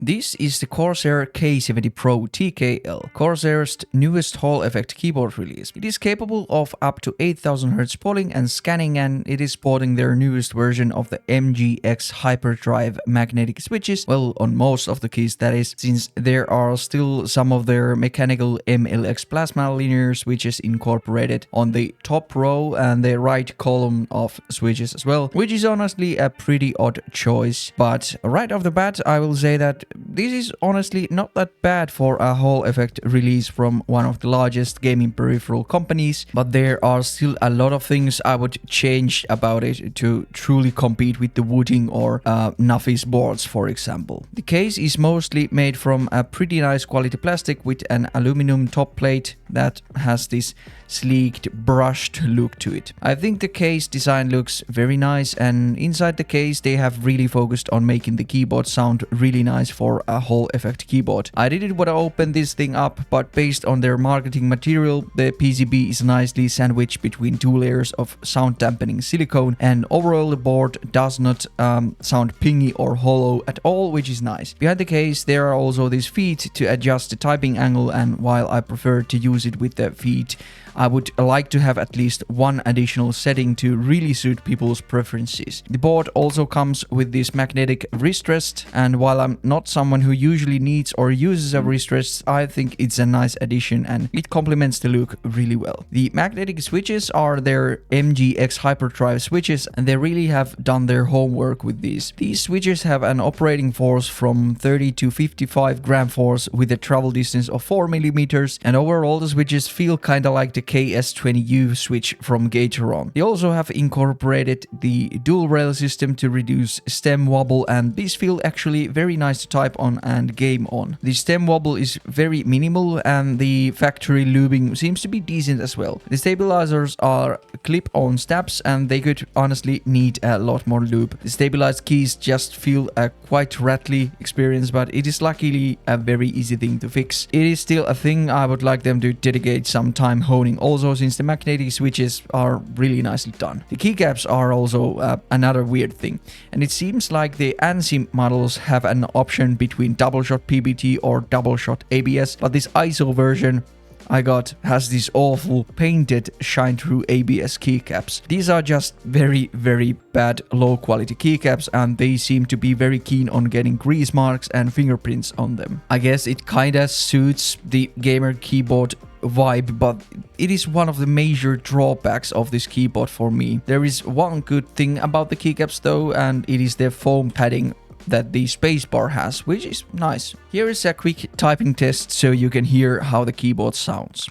This is the Corsair K70 PRO TKL, Corsair's newest Hall effect keyboard release. It is capable of up to 8000 Hz polling and scanning, and it is sporting their newest version of the MGX hyperdrive magnetic switches, well, on most of the keys that is, since there are still some of their mechanical MLX plasma linear switches incorporated on the top row and the right column of switches as well, which is honestly a pretty odd choice. But right off the bat, I will say that this is honestly not that bad for a Hall effect release from one of the largest gaming peripheral companies, but there are still a lot of things I would change about it to truly compete with the Wooting or Nuffies boards, for example. The case is mostly made from a pretty nice quality plastic with an aluminum top plate that has this sleeked, brushed look to it. I think the case design looks very nice, and inside the case they have really focused on making the keyboard sound really nice for a Hall effect keyboard. I didn't want to open this thing up, but based on their marketing material, the PCB is nicely sandwiched between two layers of sound dampening silicone, and overall the board does not sound pingy or hollow at all, which is nice. Behind the case there are also these feet to adjust the typing angle, and while I prefer to use it with the feet, I would like to have at least one additional setting to really suit people's preferences. The board also comes with this magnetic wrist rest, and while I'm not someone who usually needs or uses a wrist rest, I think it's a nice addition and it complements the look really well. The magnetic switches are their MGX hyperdrive switches, and they really have done their homework with these. These switches have an operating force from 30 to 55 gram force with a travel distance of 4 mm, and overall the switches feel kinda like the KS20U switch from JERRORR. They also have incorporated the dual rail system to reduce stem wobble, and these feel actually very nice to type on and game on. The stem wobble is very minimal, and the factory lubing seems to be decent as well. The stabilizers are clip-on stabs, and they could honestly need a lot more lube. The stabilized keys just feel a quite rattly experience, but it is luckily a very easy thing to fix. It is still a thing I would like them to dedicate some time honing also, since the magnetic switches are really nicely done. The keycaps are also another weird thing, and it seems like the ANSI models have an option between double shot PBT or double shot ABS, but this ISO version I got has these awful painted shine-through ABS keycaps. These are just very bad low quality keycaps, and they seem to be very keen on getting grease marks and fingerprints on them. I guess it kinda suits the gamer keyboard vibe, but it is one of the major drawbacks of this keyboard for me. There is one good thing about the keycaps though, and it is their foam padding that the spacebar has, which is nice. Here is a quick typing test so you can hear how the keyboard sounds.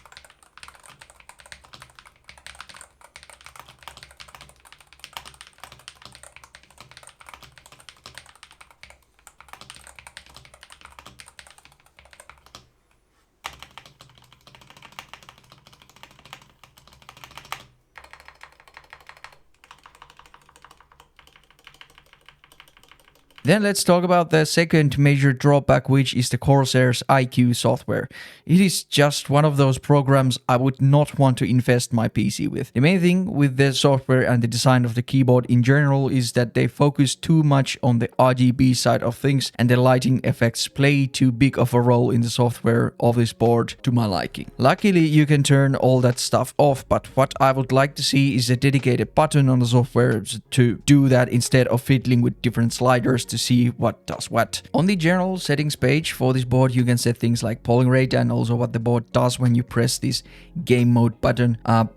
Then let's talk about the second major drawback, which is the Corsair's ICUE software. It is just one of those programs I would not want to infest my PC with. The main thing with the software and the design of the keyboard in general is that they focus too much on the RGB side of things, and the lighting effects play too big of a role in the software of this board to my liking. Luckily you can turn all that stuff off, but what I would like to see is a dedicated button on the software to do that instead of fiddling with different sliders to see what does what. On the general settings page for this board you can set things like polling rate and also what the board does when you press this game mode button,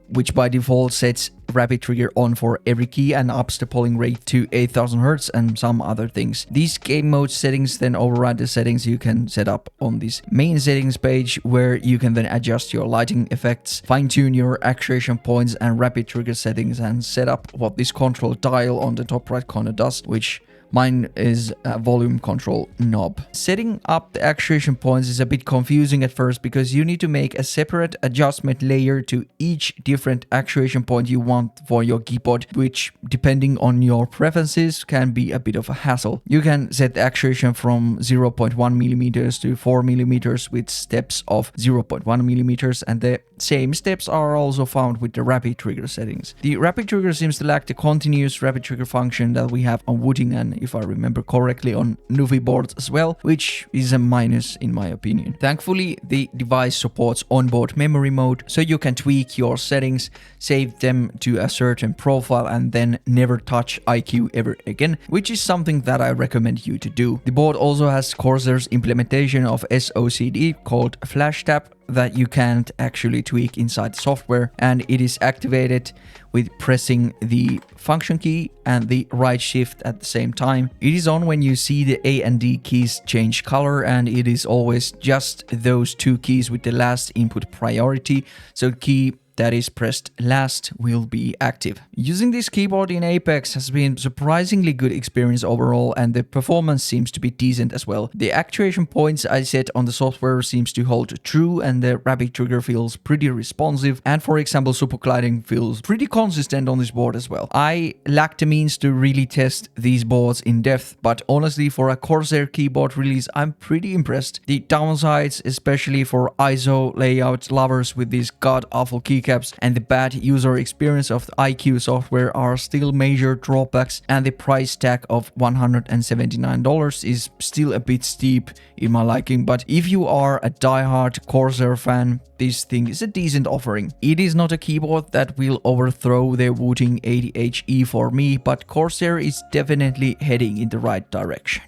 which by default sets rapid trigger on for every key and ups the polling rate to 8000 Hz and some other things. These game mode settings then override the settings you can set up on this main settings page, where you can then adjust your lighting effects, fine-tune your actuation points and rapid trigger settings, and set up what this control dial on the top right corner does, which mine is a volume control knob. Setting up the actuation points is a bit confusing at first because you need to make a separate adjustment layer to each different actuation point you want for your keyboard, which depending on your preferences can be a bit of a hassle. You can set the actuation from 0.1 mm to 4 mm with steps of 0.1 mm, and the same steps are also found with the rapid trigger settings. The rapid trigger seems to lack the continuous rapid trigger function that we have on Wooting and if I remember correctly, on Nuvi boards as well, which is a minus in my opinion. Thankfully, the device supports onboard memory mode, so you can tweak your settings, save them to a certain profile, and then never touch ICUE ever again, which is something that I recommend you to do. The board also has Corsair's implementation of SOCD called Flash Tap that you can't actually tweak inside the software, and it is activated with pressing the function key and the right shift at the same time. It is on when you see the A and D keys change color, and it is always just those two keys with the last input priority, so key that is pressed last will be active. Using this keyboard in Apex has been surprisingly good experience overall, and the performance seems to be decent as well. The actuation points I set on the software seems to hold true, and the rapid trigger feels pretty responsive, and for example super gliding feels pretty consistent on this board as well. I lack the means to really test these boards in depth, but honestly for a Corsair keyboard release I'm pretty impressed. The downsides, especially for ISO layout lovers with these god-awful keycaps and the bad user experience of the ICUE software, are still major drawbacks, and the price tag of $179 is still a bit steep in my liking, but if you are a diehard Corsair fan, this thing is a decent offering. It is not a keyboard that will overthrow the Wooting 80HE for me, but Corsair is definitely heading in the right direction.